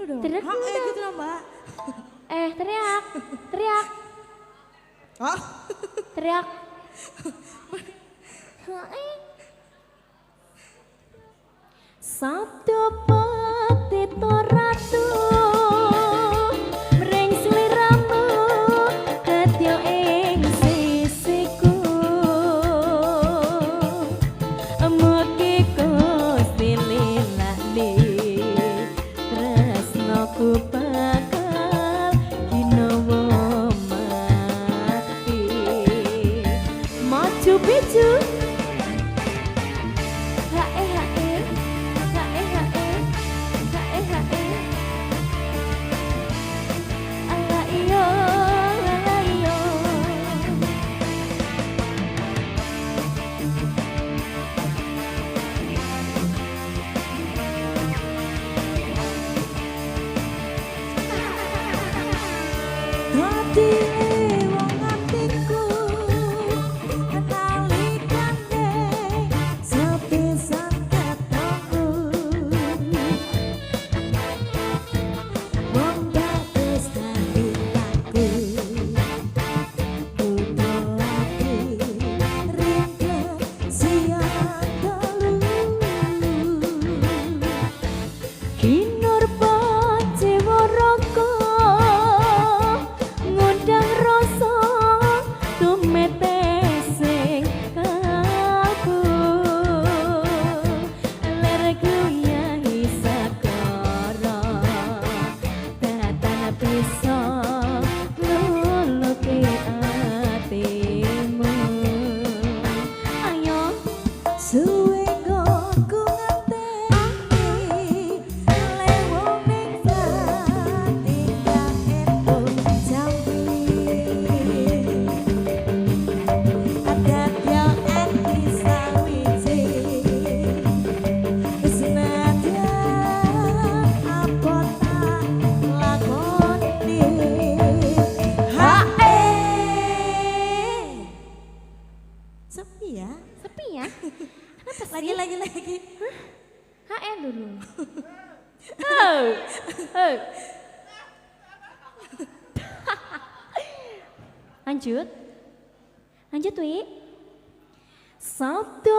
dulu dong. Teriak dulu dong. Gitu loh Mbak. Teriak. Teriak. Hah? Teriak. Sabtu petito ratu mring sliramu kadya ing sisiku mugi Gusti lilane tresnaku bakal ginawa mati maju piju Sepi ya? Sepi ya? Kenapa sih? Lagi. HN dulu. Oh. Oh. Lanjut. Lanjut, Wi. Sabtu